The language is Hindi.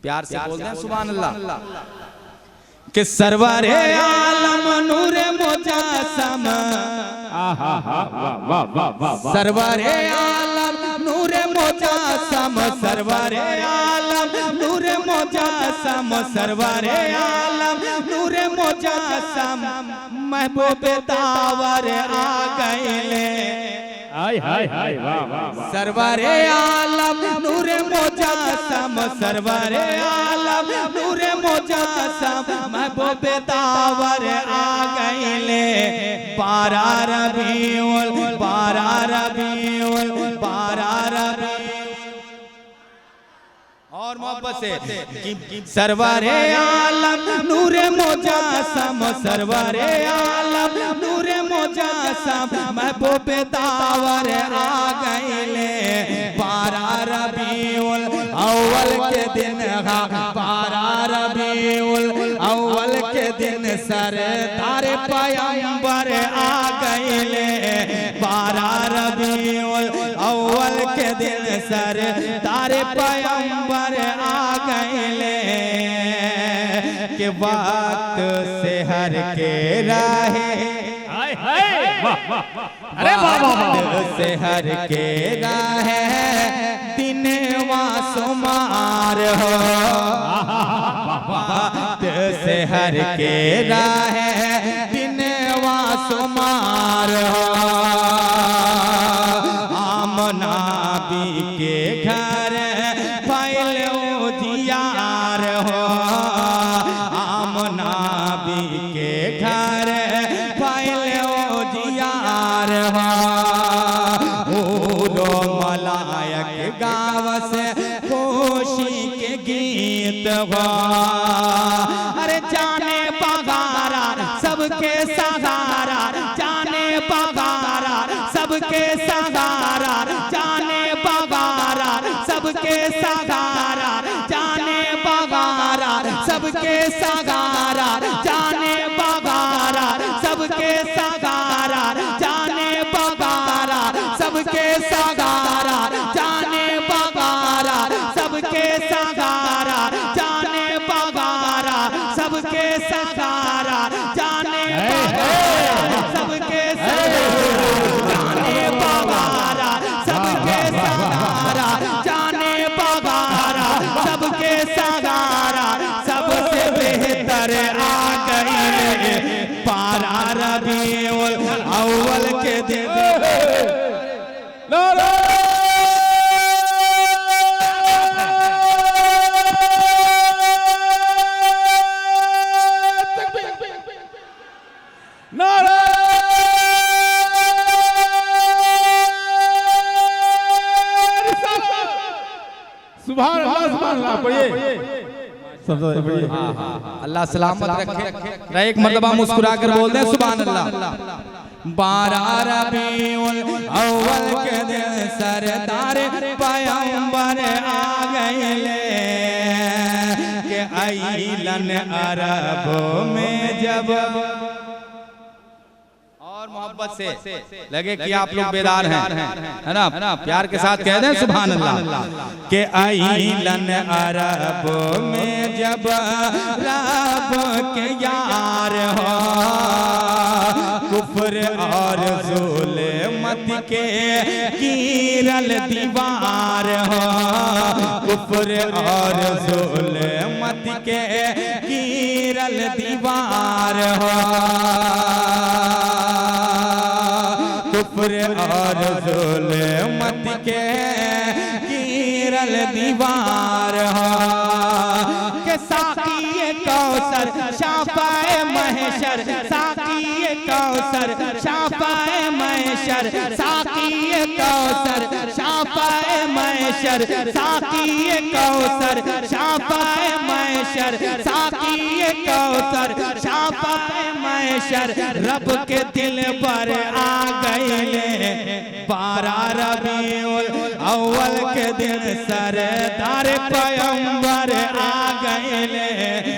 प्यार से बोल दें सुभान अल्लाह। कि सरवरे आलम नूरे मुजस्सम, सरवरे आलम नूरे मुजस्सम, सरवरे आलम नूरे मुजस्सम, सरवरे आलम नूरे मुजस्सम, महबूब दावर आ गए। हाय हाय हाय वाह। सरवरे आलम नूरे मुजस्सम, सरवरे आलम नूरे मुजस्सम, महबूब दावर आ गए। 12 रबीउल 12 रबीउल 12 रबीउल और मोहब्बत से सरवरे आलम नूरे मुजस्सम, सरवरे आलम नूरे मुजस्सम, महबूब दावर आ गए। 12 रबीउल अव्वल के दिन, 12 रबीउल अव्वल के दिन सरदार पैगंबर आ गए। 12 रबीउल अव्वल के दिन सरदार पैगंबर आ गए। के वक्त से हर के राहे, अरे वक्त से हर के राहे, दिन वासुमार हो, वक्त से हर के राहे, दिन वासुमार हो। आमना भी के घर फैल उजियार हो, आमना भी के घर फैल उजियार हो। ऊरो मलायक गाव से खुशी के गीत हो, अरे जाने बगारा सबके सहारा, जाने बगारा सबके सहारा, जाने बगारा सबके सहारा, जाने बगारा सबके सहारा, जाने बगारा सबके सहारा, जाने बगारा सबके सहारा, जाने बगारा सबके सहारा, जाने बगारा सबके सहारा, जाने बगारा सबके जाने बगारा सबके सहारा, जाने बगारा सबके सहारा, सबसे बेहतर आ गए। 12 रबीउल अव्वल के दिन सुभान अल्लाह पढ़िए। अल्लाह सलामत रखे। एक मरतबा मुस्कुरा कर बोल दें सुभान अल्लाह। 12 रबीउल अव्वल के दिन सरदार पैगंबर आ गए। के अइलन अरब में जब और मोहब्बत से लगे कि आप लोग बेदार हैं, है ना, प्यार के साथ कह दें सुभान अल्लाह। के अइलन अरब में जब रब के यार हो, कुफ्र और ज़ुल्मत के गिरल दीवार हो, कुफ्र और ज़ुल्मत के गिरल दीवार हो, कुफ्र और ज़ुल्मत के गिरल दीवार हो। के साक़ी कौसर शाफ़ाए महशर, साक़ी कौसर शाफ़ाए महशर, साक़ी कौसर शाफ़ाए महशर, साक़ी कौसर शाफ़ाए महशर, साक़ी कौसर शाफ़ाए महशर, रब के दिल पर आ गए। 12 रबीउल अव्वल के दिन सरदार पैगंबर आ गए।